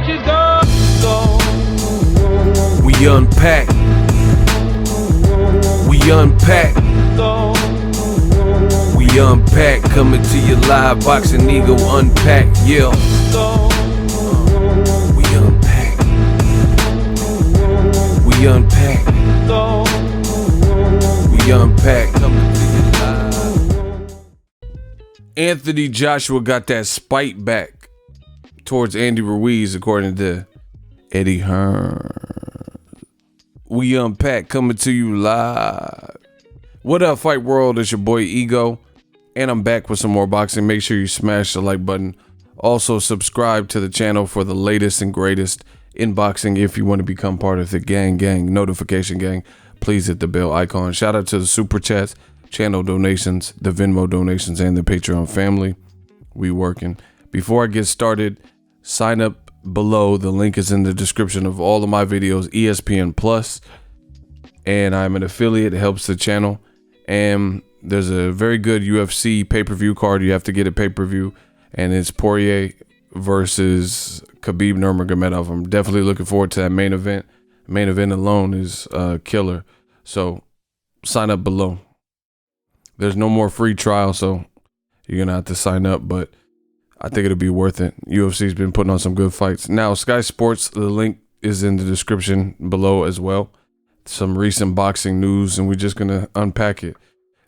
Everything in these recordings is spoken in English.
bitches go. We unpack. We unpack. We unpack. Coming to you live. Boxing Ego Unpacked. Yeah. We unpack. We unpack. We unpack. Coming to you live. Anthony Joshua got that spite back towards Andy Ruiz, according to Eddie Hearn. We unpack, coming to you live. What up, Fight World? It's your boy Ego, and I'm back with some more boxing. Make sure you smash the like button. Also, subscribe to the channel for the latest and greatest in boxing. If you want to become part of the gang notification gang, please hit the bell icon. Shout out to the super chats, channel donations, the Venmo donations, and the Patreon family. We working. Before I get started, sign up below. The link is in the description of all of my videos. ESPN Plus, and I'm an affiliate. It helps the channel. And there's a very good UFC pay-per-view card. You have to get a pay-per-view, and it's Poirier versus Khabib Nurmagomedov. I'm definitely looking forward to that main event. Main event alone is killer. So sign up below. There's no more free trial, so you're gonna have to sign up, but I think it'll be worth it. UFC's been putting on some good fights. Now, Sky Sports, the link is in the description below as well. Some recent boxing news, and we're just going to unpack it.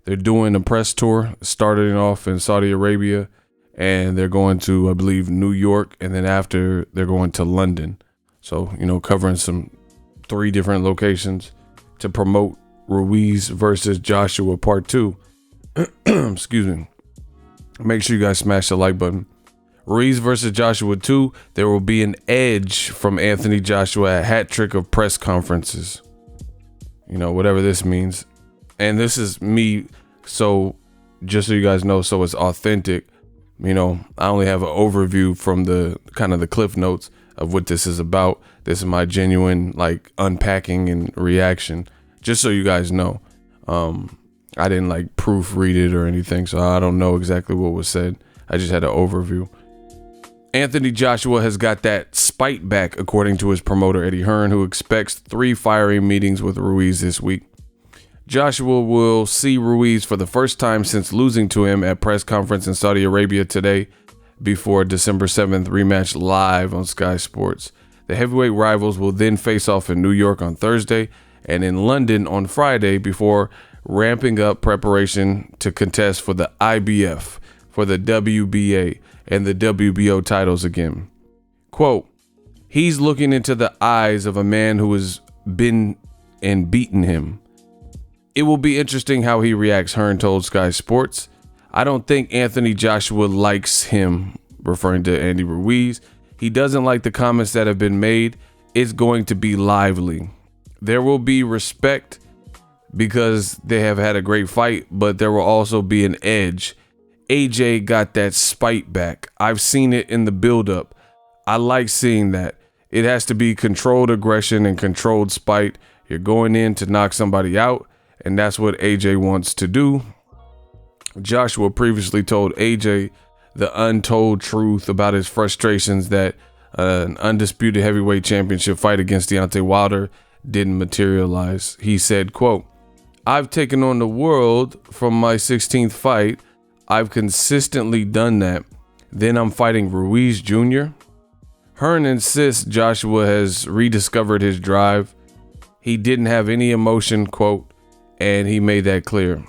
They're doing a press tour, starting off in Saudi Arabia, and they're going to, I believe, New York, and then after, they're going to London. So, you know, covering 3 different locations to promote Ruiz versus Joshua Part 2. Excuse me. Make sure you guys smash the like button. Ruiz versus Joshua 2, there will be an edge from Anthony Joshua, a hat trick of press conferences. You know, whatever this means. And this is me, so just so you guys know, so it's authentic. You know, I only have an overview from the kind of the cliff notes of what this is about. This is my genuine, like, unpacking and reaction, just so you guys know. I didn't, like, proofread it or anything, so I don't know exactly what was said. I just had an overview. Anthony Joshua has got that spite back, according to his promoter, Eddie Hearn, who expects 3 fiery meetings with Ruiz this week. Joshua will see Ruiz for the first time since losing to him at press conference in Saudi Arabia today before December 7th rematch live on Sky Sports. The heavyweight rivals will then face off in New York on Thursday and in London on Friday before ramping up preparation to contest for the IBF, for the WBA, and the WBO titles again. Quote, he's looking into the eyes of a man who has been and beaten him. It will be interesting how he reacts, Hearn told Sky Sports. I don't think Anthony Joshua likes him, referring to Andy Ruiz. He doesn't like the comments that have been made. It's going to be lively. There will be respect because they have had a great fight, but there will also be an edge. AJ got that spite back. I've seen it in the buildup. I like seeing that. It has to be controlled aggression and controlled spite. You're going in to knock somebody out, and that's what AJ wants to do. Joshua previously told AJ the untold truth about his frustrations that an undisputed heavyweight championship fight against Deontay Wilder didn't materialize. He said, quote, I've taken on the world from my 16th fight. I've consistently done that. Then I'm fighting Ruiz Jr. Hearn insists Joshua has rediscovered his drive. He didn't have any emotion, quote, and he made that clear.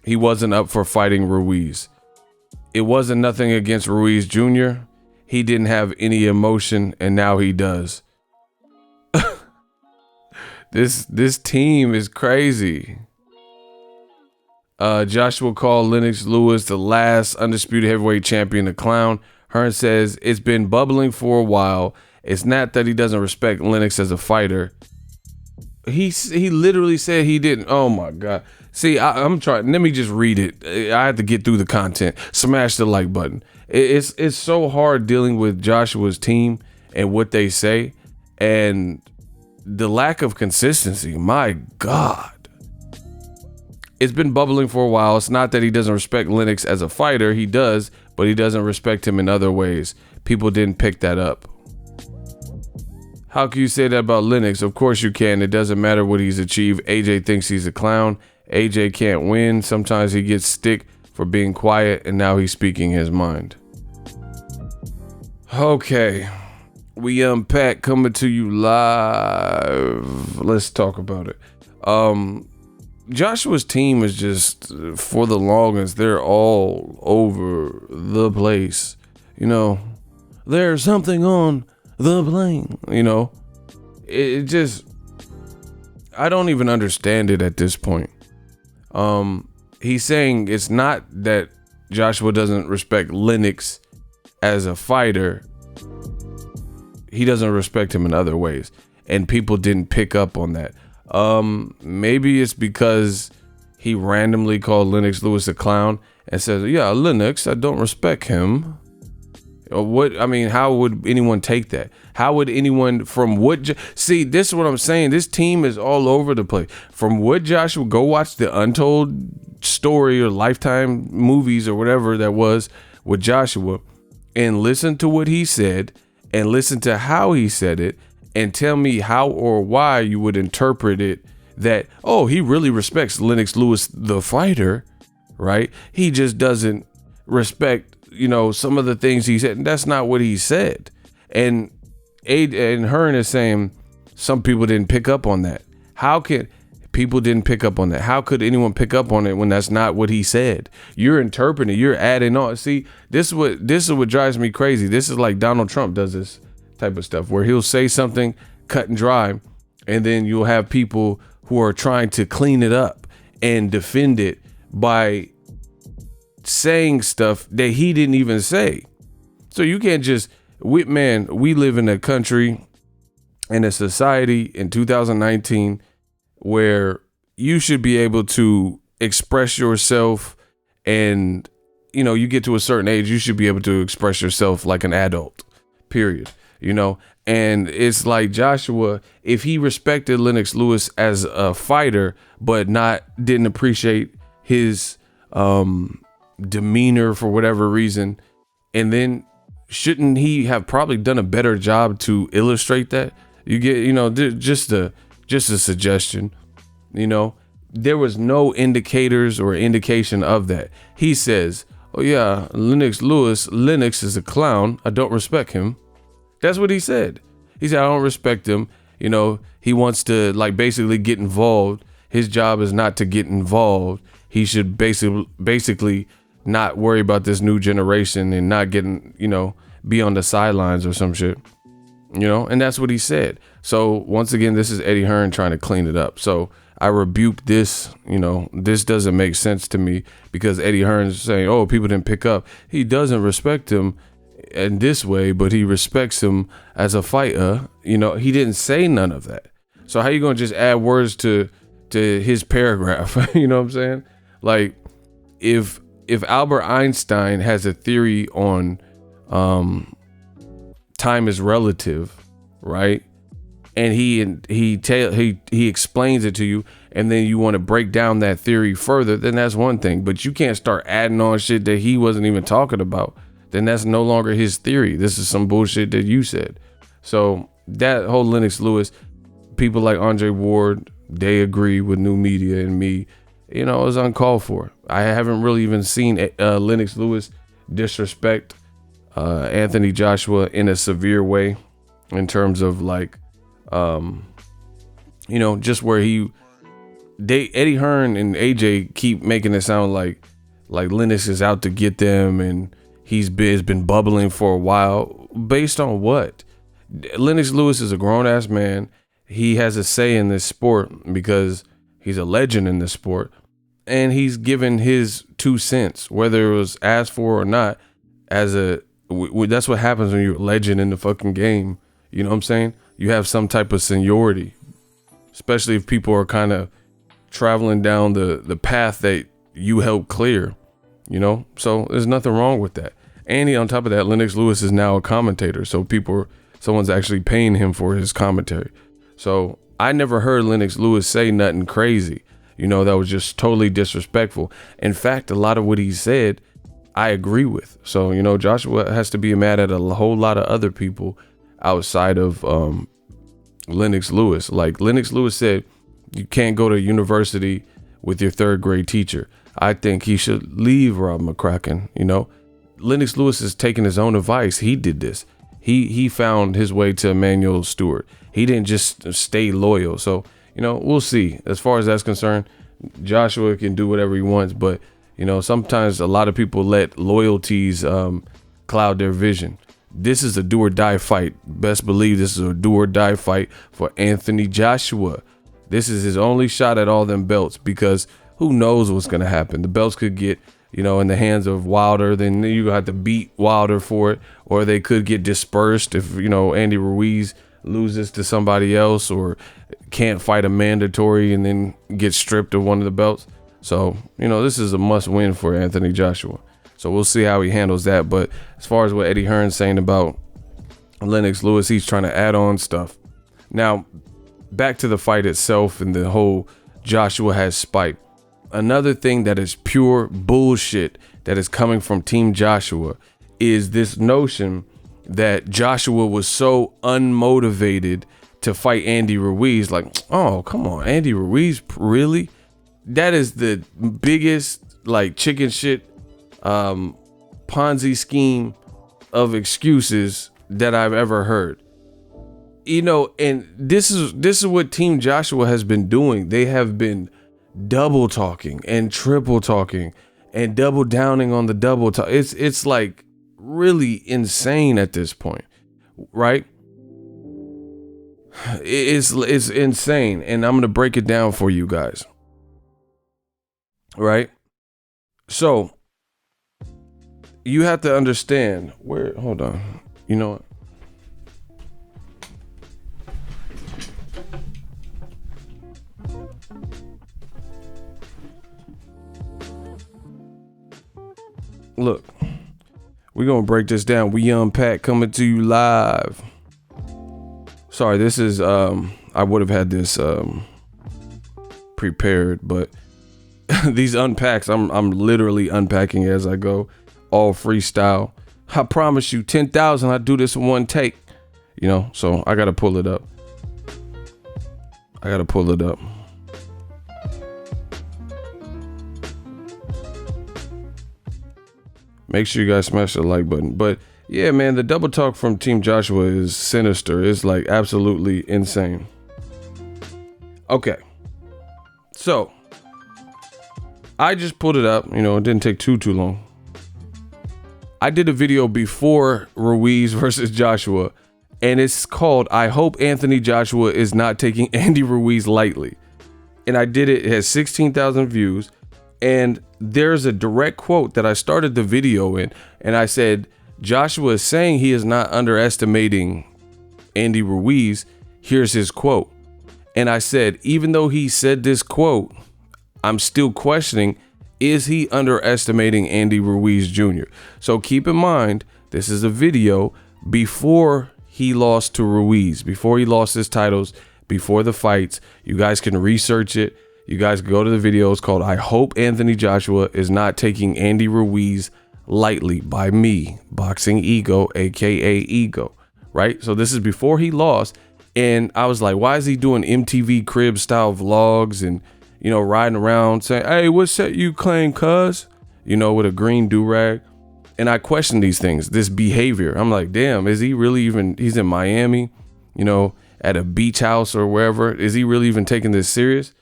He wasn't up for fighting Ruiz. It wasn't nothing against Ruiz Jr. He didn't have any emotion, and now he does. This team is crazy. Joshua called Lennox Lewis the last undisputed heavyweight champion a clown. Hearn says it's been bubbling for a while. It's not that he doesn't respect Lennox as a fighter. He literally said he didn't. Oh my God. See, I'm trying. Let me just read it. I had to get through the content. Smash the like button. It's so hard dealing with Joshua's team and what they say and the lack of consistency. My God. It's been bubbling for a while. It's not that he doesn't respect Lennox as a fighter. He does, but he doesn't respect him in other ways. People didn't pick that up. How can you say that about Lennox? Of course you can. It doesn't matter what he's achieved. AJ thinks he's a clown. AJ can't win. Sometimes he gets stick for being quiet, and now he's speaking his mind. Okay. We Unpacked coming to you live. Let's talk about it. Joshua's team is just, for the longest, they're all over the place. You know, there's something on the plane. You know, it just, I don't even understand it at this point. He's saying it's not that Joshua doesn't respect Lennox as a fighter. He doesn't respect him in other ways, and people didn't pick up on that. Maybe it's because he randomly called Lennox Lewis a clown and says, yeah, Lennox, I don't respect him. What, I mean, how would anyone take that? How would anyone from what, see, this is what I'm saying. This team is all over the place. From what Joshua, go watch the Untold Story or Lifetime movies or whatever that was with Joshua and listen to what he said and listen to how he said it and tell me how or why you would interpret it that, oh, he really respects Lennox Lewis, the fighter, right? He just doesn't respect, you know, some of the things he said. And that's not what he said. And Hearn is saying some people didn't pick up on that. How can people didn't pick up on that? How could anyone pick up on it when that's not what he said? You're interpreting, you're adding on. See, this is what drives me crazy. This is like Donald Trump does this type of stuff where he'll say something cut and dry, and then you'll have people who are trying to clean it up and defend it by saying stuff that he didn't even say. So you can't just, we live in a country and a society in 2019 where you should be able to express yourself, and, you know, you get to a certain age, you should be able to express yourself like an adult, period. You know, and it's like Joshua, if he respected Lennox Lewis as a fighter, but didn't appreciate his demeanor for whatever reason, and then shouldn't he have probably done a better job to illustrate that? You get, you know, just a suggestion. You know, there was no indicators or indication of that. He says, oh yeah, Lennox is a clown. I don't respect him. That's what he said. He said, I don't respect him. You know, he wants to like basically get involved. His job is not to get involved. He should basically not worry about this new generation and not getting, you know, be on the sidelines or some shit, you know, and that's what he said. So once again, this is Eddie Hearn trying to clean it up. So I rebuke this, you know, this doesn't make sense to me because Eddie Hearn's saying, oh, people didn't pick up. He doesn't respect him in this way, but he respects him as a fighter. You know, he didn't say none of that. So how you gonna just add words to his paragraph? You know what I'm saying? Like if Albert Einstein has a theory on time is relative, right? And he explains it to you, and then you want to break down that theory further, then that's one thing. But you can't start adding on shit that he wasn't even talking about. Then that's no longer his theory. This is some bullshit that you said. So that whole Lennox Lewis, people like Andre Ward, they agree with New Media and me. You know, it was uncalled for. I haven't really even seen Lennox Lewis disrespect Anthony Joshua in a severe way, in terms of like, you know, just where Eddie Hearn and AJ keep making it sound like Lennox is out to get them and he's been bubbling for a while. Based on what? Lennox Lewis is a grown ass man. He has a say in this sport because he's a legend in this sport, and he's given his 2 cents, whether it was asked for or not. That's what happens when you're a legend in the fucking game. You know what I'm saying? You have some type of seniority, especially if people are kind of traveling down the path that you helped clear, you know? So there's nothing wrong with that. And on top of that, Lennox Lewis is now a commentator. So someone's actually paying him for his commentary. So I never heard Lennox Lewis say nothing crazy, you know, that was just totally disrespectful. In fact, a lot of what he said, I agree with. So, you know, Joshua has to be mad at a whole lot of other people outside of Lennox Lewis. Like Lennox Lewis said, you can't go to university with your 3rd grade teacher. I think he should leave Rob McCracken. You know, Lennox Lewis is taking his own advice. He did this. He found his way to Emmanuel Stewart. He didn't just stay loyal. So, you know, we'll see. As far as that's concerned, Joshua can do whatever he wants. But, you know, sometimes a lot of people let loyalties cloud their vision. This is a do or die fight. Best believe this is a do or die fight for Anthony Joshua. This is his only shot at all them belts, because who knows what's going to happen. The belts could get, you know, in the hands of Wilder, then you have to beat Wilder for it, or they could get dispersed if, you know, Andy Ruiz loses to somebody else or can't fight a mandatory and then get stripped of one of the belts. So, you know, this is a must win for Anthony Joshua. So we'll see how he handles that. But as far as what Eddie Hearn's saying about Lennox Lewis, he's trying to add on stuff. Now, back to the fight itself and the whole Joshua has spite. Another thing that is pure bullshit that is coming from Team Joshua is this notion that Joshua was so unmotivated to fight Andy Ruiz. Like, oh, come on, Andy Ruiz, really? That is the biggest, like, chicken shit Ponzi scheme of excuses that I've ever heard. You know, and this is what Team Joshua has been doing. They have been double talking and triple talking and double downing on the double talk. It's like really insane at this point, right? It's insane, and I'm gonna break it down for you guys, right? So you have to understand where. Hold on, you know what? Look, we're gonna break this down. We Unpacked coming to you live. Sorry, this is I would have had this prepared, but these unpacks, I'm literally unpacking as I go, all freestyle. I promise you, 10,000, I do this in one take, you know. So I gotta pull it up. Make sure you guys smash the like button. But yeah, man, the double talk from Team Joshua is sinister. It's like absolutely insane. Okay. So I just pulled it up. You know, it didn't take too long. I did a video before Ruiz versus Joshua, and it's called I Hope Anthony Joshua is Not Taking Andy Ruiz Lightly. And I did it. It has 16,000 views. And there's a direct quote that I started the video in, and I said, Joshua is saying he is not underestimating Andy Ruiz. Here's his quote. And I said, even though he said this quote, I'm still questioning, is he underestimating Andy Ruiz Jr.? So keep in mind, this is a video before he lost to Ruiz, before he lost his titles, before the fights. You guys can research it. You guys go to the video. It's called I Hope Anthony Joshua is Not Taking Andy Ruiz Lightly by me, Boxing Ego, aka Ego, right? So this is before he lost, and I was like, why is he doing MTV crib style vlogs and, you know, riding around saying, hey, what set you claim, cuz? You know, with a green do-rag. And I question these things, this behavior. I'm like, damn, is he really even, he's in Miami, you know, at a beach house or wherever. Is he really even taking this serious?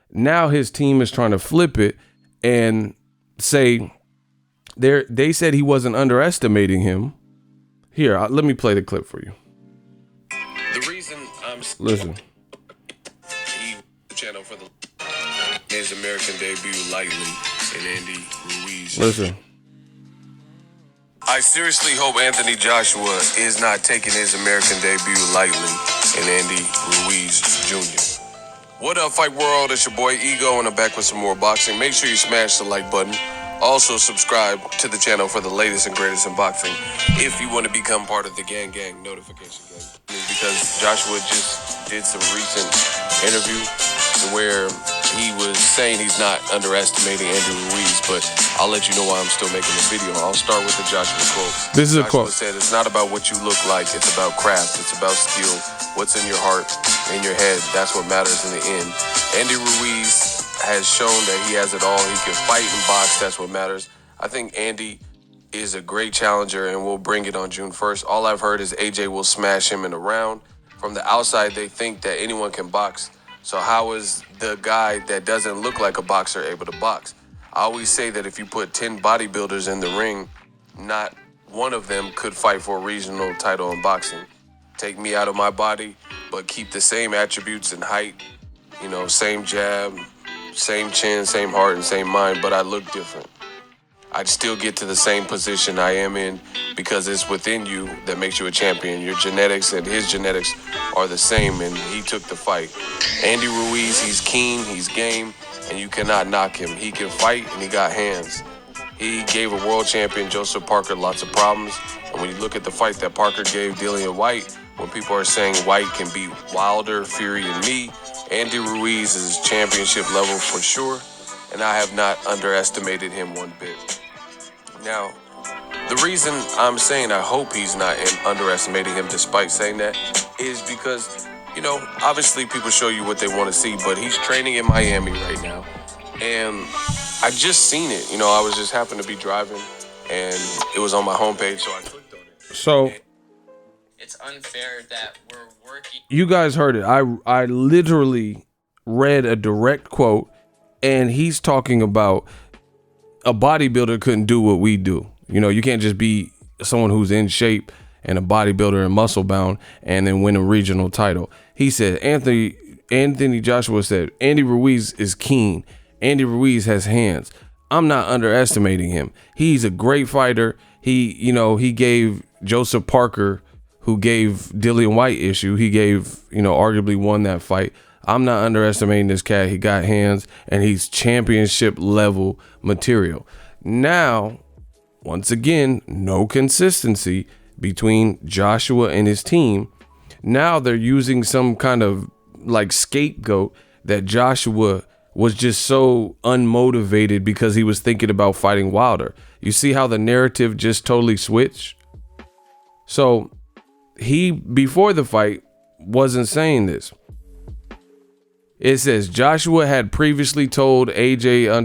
Now his team is trying to flip it and say they said he wasn't underestimating him. Here, let me play the clip for you. The reason I'm listen. Channel for his American debut lightly and Andy Ruiz. Listen. I seriously hope Anthony Joshua is not taking his American debut lightly and Andy Ruiz Jr. What up, Fight World? It's your boy Ego, and I'm back with some more boxing. Make sure you smash the like button. Also, subscribe to the channel for the latest and greatest in boxing if you want to become part of the gang notification gang. Because Joshua just did some recent interview where he was saying he's not underestimating Andy Ruiz, but I'll let you know why I'm still making the video. I'll start with the Joshua quote. This is Joshua a quote. Said, it's not about what you look like, it's about craft, it's about skill. what's in your heart, in your head. That's what matters in the end. Andy Ruiz has shown that he has it all. He can fight and box. That's what matters. I think Andy is a great challenger and will bring it on June 1st. All I've heard is AJ will smash him in a round. From the outside, they think that anyone can box. So how is the guy that doesn't look like a boxer able to box? I always say that if you put 10 bodybuilders in the ring, not one of them could fight for a regional title in boxing. Take me out of my body, but keep the same attributes and height, same jab, same chin, same heart, and same mind, but I look different. I'd still get to the same position I am in because it's within you that makes you a champion. Your genetics and his genetics are the same, and he took the fight. Andy Ruiz, he's keen, he's game, and you cannot knock him. He can fight, and he got hands. He gave a world champion, Joseph Parker, lots of problems. And when you look at the fight that Parker gave Dillian White, when people are saying White can beat Wilder, Fury, and me, Andy Ruiz is championship level for sure, and I have not underestimated him one bit. Now, the reason I'm saying I hope he's not underestimating him despite saying that is because, obviously people show you what they want to see, but he's training in Miami right now. And I just seen it. I was just happened to be driving and it was on my homepage, so I clicked on it. So it's unfair that we're working. You guys heard it. I literally read a direct quote, and he's talking about a bodybuilder couldn't do what we do. You can't just be someone who's in shape and a bodybuilder and muscle bound and then win a regional title. He said, Anthony Joshua said, Andy Ruiz is keen. Andy Ruiz has hands. I'm not underestimating him. He's a great fighter. He gave Joseph Parker, who gave Dillian White issue, he gave, arguably won that fight. I'm not underestimating this cat. He got hands and he's championship level material. Now, once again, no consistency between Joshua and his team. Now they're using some kind of like scapegoat that Joshua was just so unmotivated because he was thinking about fighting Wilder. You see how the narrative just totally switched? So he, before the fight, wasn't saying this. It says Joshua had previously told AJ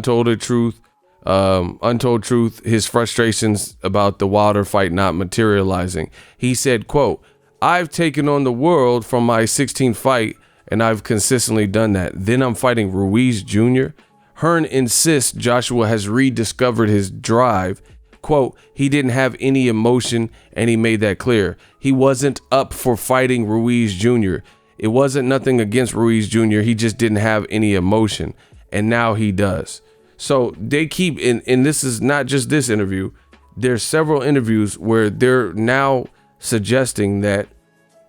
Untold Truth, his frustrations about the Wilder fight not materializing. He said, quote, I've taken on the world from my 16th fight, and I've consistently done that. Then I'm fighting Ruiz Jr. Hearn insists Joshua has rediscovered his drive. Quote, he didn't have any emotion, and he made that clear. He wasn't up for fighting Ruiz Jr. It wasn't nothing against Ruiz Jr. He just didn't have any emotion, and now he does. So they keep, and this is not just this interview. There's several interviews where they're now suggesting that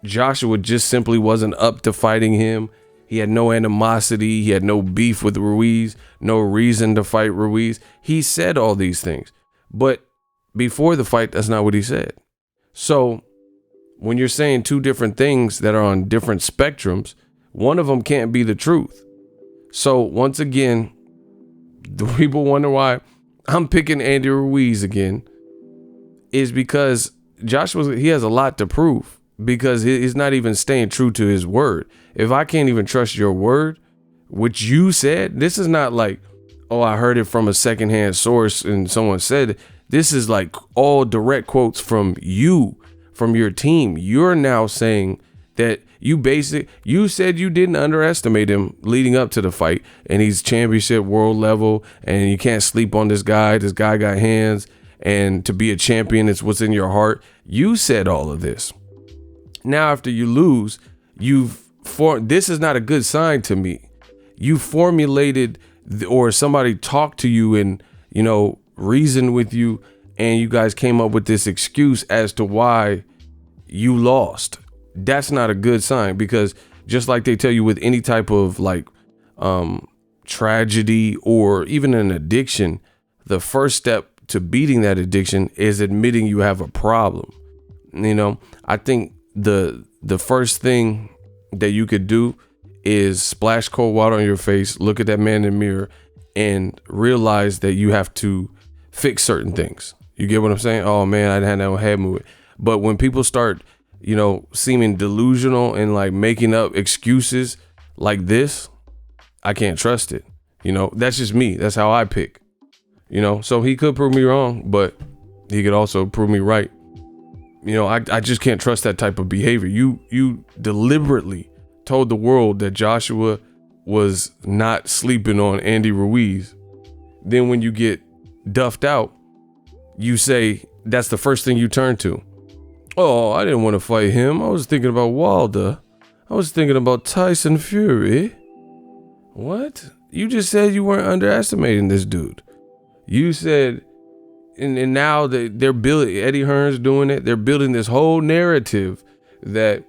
Joshua just simply wasn't up to fighting him. He had no animosity. He had no beef with Ruiz, no reason to fight Ruiz. He said all these things, but before the fight, that's not what he said. So when you're saying two different things that are on different spectrums, one of them can't be the truth. So once again, the people wonder why I'm picking Andy Ruiz again is because Joshua, he has a lot to prove because he's not even staying true to his word. If I can't even trust your word, which you said, this is not like, oh, I heard it from a secondhand source and someone said it. This is like all direct quotes from you, from your team. You're now saying that you said you didn't underestimate him leading up to the fight, and he's championship world level, and you can't sleep on this guy. This guy got hands, and to be a champion, it's what's in your heart. You said all of this. Now, after you lose, this is not a good sign to me. You formulated or somebody talked to you and, reasoned with you, and you guys came up with this excuse as to why you lost. That's not a good sign, because just like they tell you with any type of tragedy or even an addiction, the first step to beating that addiction is admitting you have a problem. I think the first thing that you could do is splash cold water on your face, look at that man in the mirror, and realize that you have to fix certain things. You get what I'm saying? Oh man, I didn't have no head movement. But when people start seeming delusional and like making up excuses like this, I can't trust it. That's just me. That's how I pick. So he could prove me wrong, but he could also prove me right. I just can't trust that type of behavior. You deliberately told the world that Joshua was not sleeping on Andy Ruiz. Then when you get duffed out, you say that's the first thing you turn to. Oh, I didn't want to fight him. I was thinking about Wilder. I was thinking about Tyson Fury. What? You just said you weren't underestimating this dude. You said, and now they're building, Eddie Hearn's doing it. They're building this whole narrative that,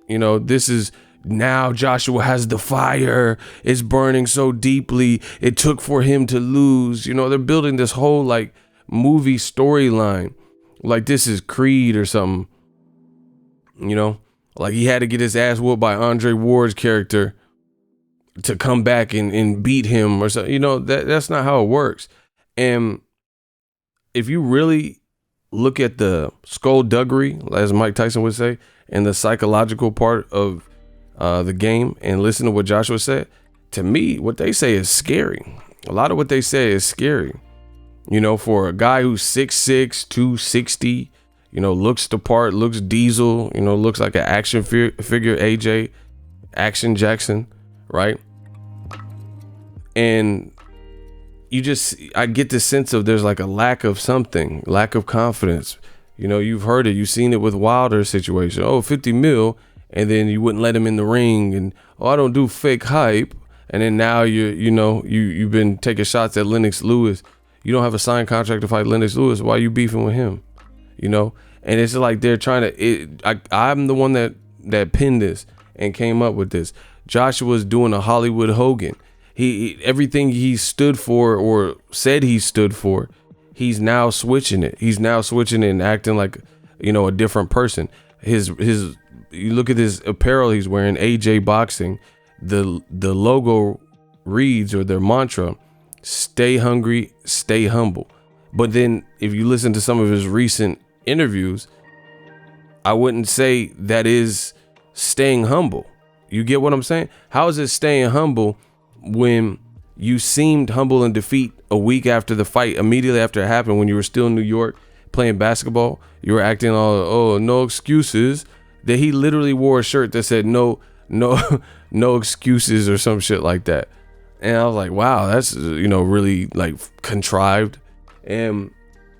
this is now Joshua has the fire. It's burning so deeply. It took for him to lose. They're building this whole like movie storyline. Like this is Creed or something. Like he had to get his ass whooped by Andre Ward's character to come back and beat him or something. That's not how it works. And if you really look at the skullduggery, as Mike Tyson would say, and the psychological part of the game and listen to what Joshua said, to me, what they say is scary. A lot of what they say is scary. For a guy who's 6'6", 260, looks the part, looks diesel, looks like an action figure, AJ, Action Jackson, right? And I get the sense of there's like a lack of something, lack of confidence. You've heard it. You've seen it with Wilder's situation. Oh, 50 mil. And then you wouldn't let him in the ring. And, I don't do fake hype. And then now you've been taking shots at Lennox Lewis. You don't have a signed contract to fight Lennox Lewis. Why are you beefing with him? And it's like they're trying to, I'm the one that pinned this and came up with this. Joshua's doing a Hollywood Hogan. He everything he stood for or said he stood for, he's now switching it. He's now switching it and acting like, a different person. You look at his apparel he's wearing, AJ Boxing, the logo reads, or their mantra, stay hungry, stay humble. But then if you listen to some of his recent interviews, I wouldn't say that is staying humble. You get what I'm saying? How is it staying humble when you seemed humble in defeat a week after the fight, immediately after it happened, when you were still in New York playing basketball? You were acting all, no excuses. That he literally wore a shirt that said no excuses or some shit like that. And I was like, wow, that's, really like contrived. And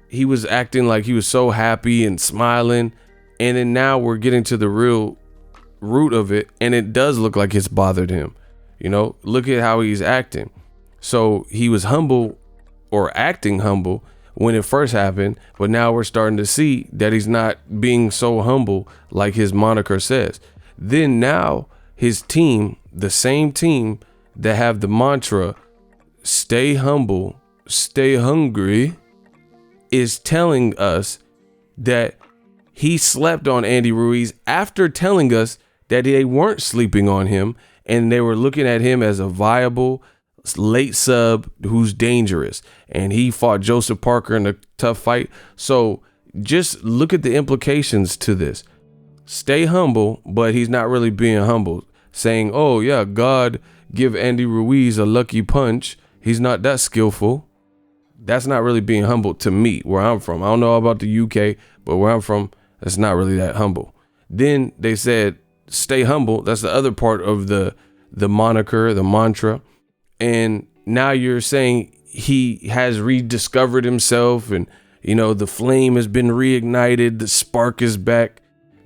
he was acting like he was so happy and smiling. And then now we're getting to the real root of it. And it does look like it's bothered him. Look at how he's acting. So he was humble or acting humble when it first happened, but now we're starting to see that he's not being so humble like his moniker says. Then now his team, the same team that have the mantra, stay humble, stay hungry, is telling us that he slept on Andy Ruiz after telling us that they weren't sleeping on him and they were looking at him as a viable late sub who's dangerous, and he fought Joseph Parker in a tough fight. So just look at the implications to this. Stay humble, but he's not really being humble, saying, oh yeah, God give Andy Ruiz a lucky punch, he's not that skillful. That's not really being humble to me, where I'm from. I don't know about the UK, but where I'm from, that's not really that humble. Then they said stay humble. That's the other part of the moniker, the mantra. And now you're saying he has rediscovered himself, and the flame has been reignited, the spark is back,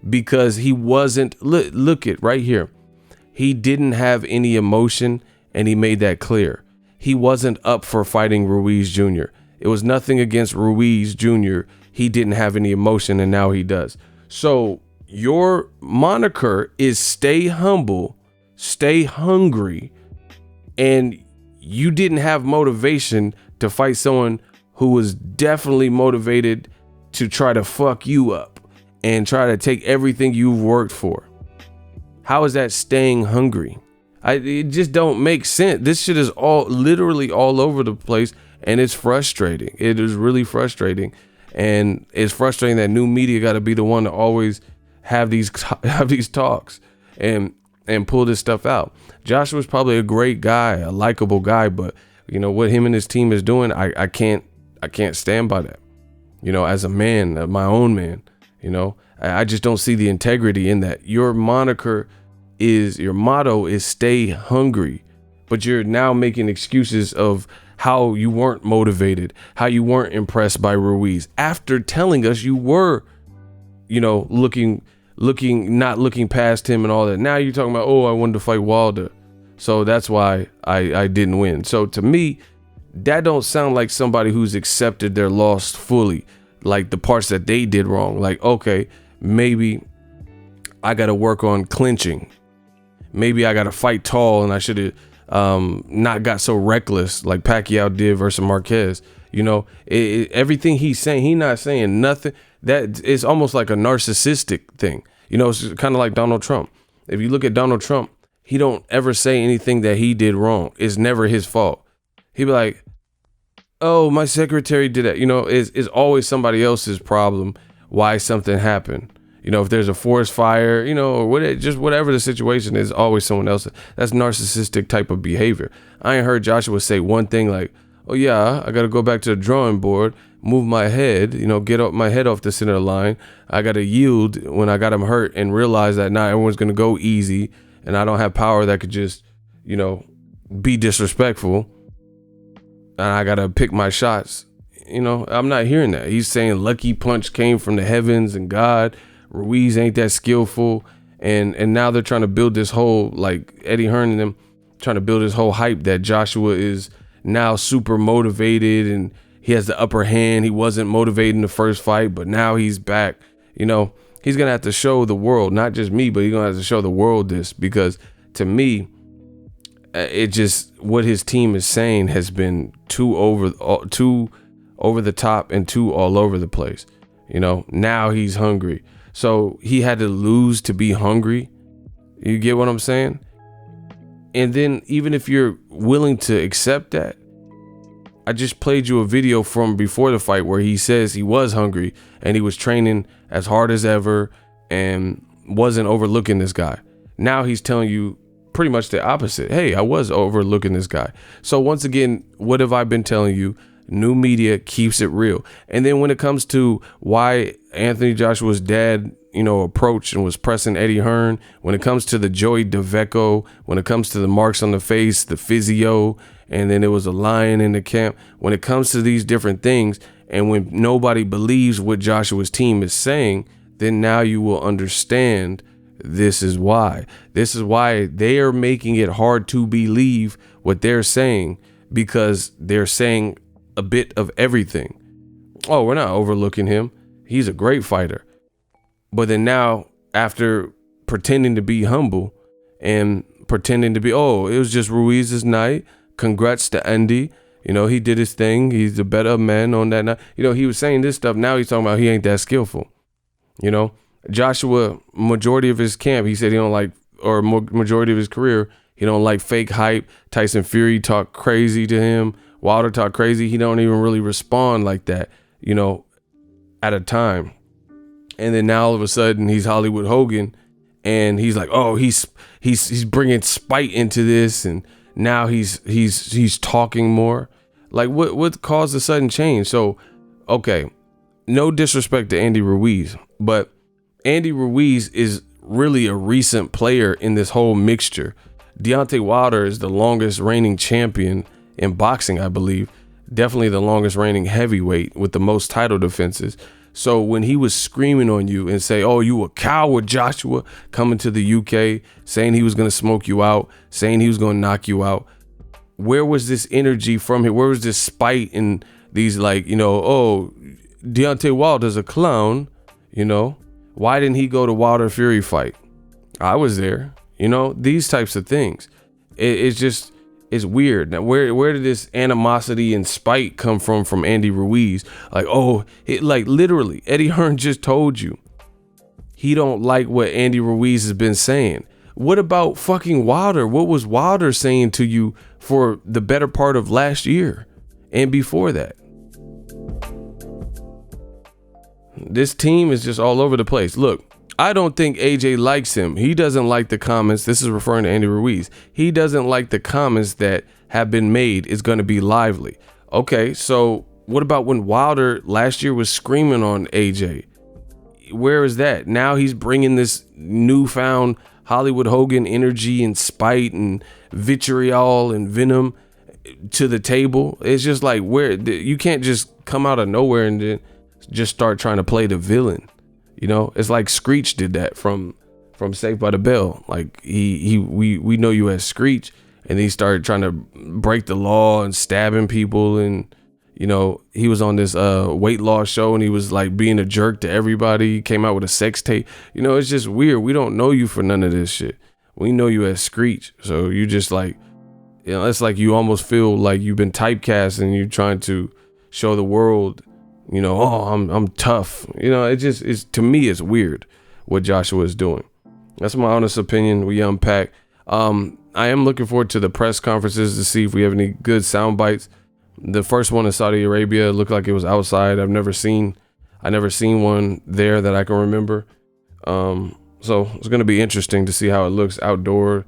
because he wasn't, look it right here. He didn't have any emotion, and he made that clear. He wasn't up for fighting Ruiz Jr. It was nothing against Ruiz Jr. He didn't have any emotion, and now he does. So your moniker is stay humble, stay hungry, and you didn't have motivation to fight someone who was definitely motivated to try to fuck you up and try to take everything you've worked for. How is that staying hungry? It just don't make sense. This shit is literally all over the place, and it's frustrating. It is really frustrating, and it's frustrating that new media got to be the one to always have these talks and pull this stuff out. Joshua's probably a great guy, a likable guy, but you know what him and his team is doing, I can't stand by that. You know, as a man, my own man, you know, I just don't see the integrity in that. Your motto is stay hungry, but you're now making excuses of how you weren't motivated, how you weren't impressed by Ruiz after telling us you were, you know, not looking past him and all that. Now you're talking about, oh, I wanted to fight Wilder, so that's why I didn't win. So to me, that don't sound like somebody who's accepted their loss fully, like the parts that they did wrong. Like, okay, maybe I got to work on clinching. Maybe I got to fight tall and I should have not got so reckless like Pacquiao did versus Marquez. You know, everything he's saying, he's not saying nothing. That is almost like a narcissistic thing. You know, it's kind of like Donald Trump. If you look at Donald Trump, he don't ever say anything that he did wrong. It's never his fault. He'd be like, oh, my secretary did that. You know, it's always somebody else's problem why something happened. You know, if there's a forest fire, you know, or whatever the situation is, always someone else. That's narcissistic type of behavior. I ain't heard Joshua say one thing like, oh yeah, I got to go back to the drawing board, move my head, you know, get up my head off the center line. I got to yield when I got him hurt and realize that not everyone's going to go easy and I don't have power that could just, you know, be disrespectful. And I got to pick my shots. You know, I'm not hearing that. He's saying lucky punch came from the heavens and God. Ruiz ain't that skillful. And now they're trying to build this whole, like Eddie Hearn and them trying to build this whole hype that Joshua is now super motivated and he has the upper hand. He wasn't motivated in the first fight, but now he's back. You know, he's going to have to show the world, not just me, but he's going to have to show the world this, because to me, it just, what his team is saying has been too over the top and too all over the place. You know, now he's hungry. So he had to lose to be hungry. You get what I'm saying? And then even if you're willing to accept that, I just played you a video from before the fight where he says he was hungry and he was training as hard as ever and wasn't overlooking this guy. Now he's telling you pretty much the opposite. Hey, I was overlooking this guy. So once again, what have I been telling you? New media keeps it real. And then when it comes to why Anthony Joshua's dad, you know, approached and was pressing Eddie Hearn, when it comes to the Joey DeVecco, when it comes to the marks on the face, the physio, and then it was a lion in the camp, when it comes to these different things, and when nobody believes what Joshua's team is saying, then now you will understand this is why. This is why they are making it hard to believe what they're saying, because they're saying a bit of everything. Oh, we're not overlooking him. He's a great fighter. But then now, after pretending to be humble and pretending to be, oh, it was just Ruiz's night. Congrats to Andy. You know, he did his thing. He's a better man on that night. You know, he was saying this stuff. Now he's talking about he ain't that skillful. You know, Joshua, majority of his camp, he said he don't like, or majority of his career, he don't like fake hype. Tyson Fury talked crazy to him. Wilder talk crazy. He don't even really respond like that, you know, at a time. And then now all of a sudden he's Hollywood Hogan and he's like, oh, he's bringing spite into this. And now he's talking more. Like what caused the sudden change? So, okay, no disrespect to Andy Ruiz, but Andy Ruiz is really a recent player in this whole mixture. Deontay Wilder is the longest reigning champion in boxing, I believe. Definitely the longest reigning heavyweight with the most title defenses. So when he was screaming on you and say, oh, you a coward, Joshua, coming to the UK, saying he was going to smoke you out, saying he was going to knock you out, where was this energy from him? Where was this spite and these, like, you know, oh, Deontay Wilder's a clown, you know? Why didn't he go to Wilder Fury fight? I was there, you know, these types of things. It's just, it's weird. Now, where did this animosity and spite come from Andy Ruiz? Like, oh, like literally, Eddie Hearn just told you he don't like what Andy Ruiz has been saying. What about fucking Wilder? What was Wilder saying to you for the better part of last year and before that? This team is just all over the place. Look, I don't think AJ likes him. He doesn't like the comments. This is referring to Andy Ruiz. He doesn't like the comments that have been made. It's going to be lively. Okay, so what about when Wilder last year was screaming on AJ? Where is that? Now he's bringing this newfound Hollywood Hogan energy and spite and vitriol and venom to the table. It's just like, where you can't just come out of nowhere and then just start trying to play the villain. You know, it's like Screech did that from Saved by the Bell. Like we know you as Screech, and he started trying to break the law and stabbing people, and you know, he was on this weight loss show and he was like being a jerk to everybody. He came out with a sex tape. You know, it's just weird. We don't know you for none of this shit. We know you as Screech. So you just like, you know, it's like you almost feel like you've been typecast and you're trying to show the world, you know, oh, I'm tough. You know, it just is, to me, it's weird what Joshua is doing. That's my honest opinion. We unpack. I am looking forward to the press conferences to see if we have any good sound bites. The first one in Saudi Arabia looked like it was outside. I never seen one there that I can remember. So it's going to be interesting to see how it looks outdoor,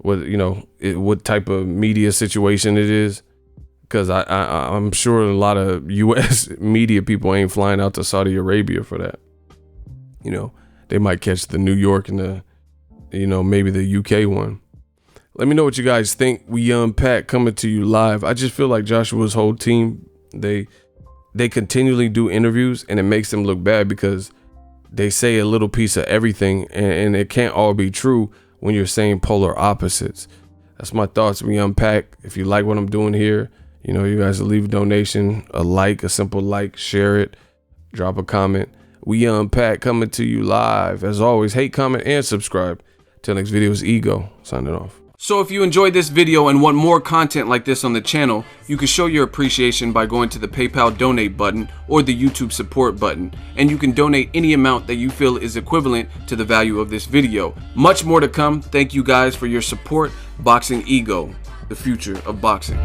with, you know, what type of media situation it is. Because I'm sure a lot of U.S. media people ain't flying out to Saudi Arabia for that. You know, they might catch the New York and the, you know, maybe the UK one. Let me know what you guys think. We unpack, coming to you live. I just feel like Joshua's whole team, they continually do interviews, and it makes them look bad because they say a little piece of everything, and it can't all be true when you're saying polar opposites. That's my thoughts. We unpack. If you like what I'm doing here, you know, you guys leave a donation, a like, a simple like, share it, drop a comment. We unpack, coming to you live. As always, hate, comment, and subscribe. Till next video is Ego, signing off. So if you enjoyed this video and want more content like this on the channel, you can show your appreciation by going to the PayPal donate button or the YouTube support button, and you can donate any amount that you feel is equivalent to the value of this video. Much more to come. Thank you guys for your support. Boxing Ego, the future of boxing.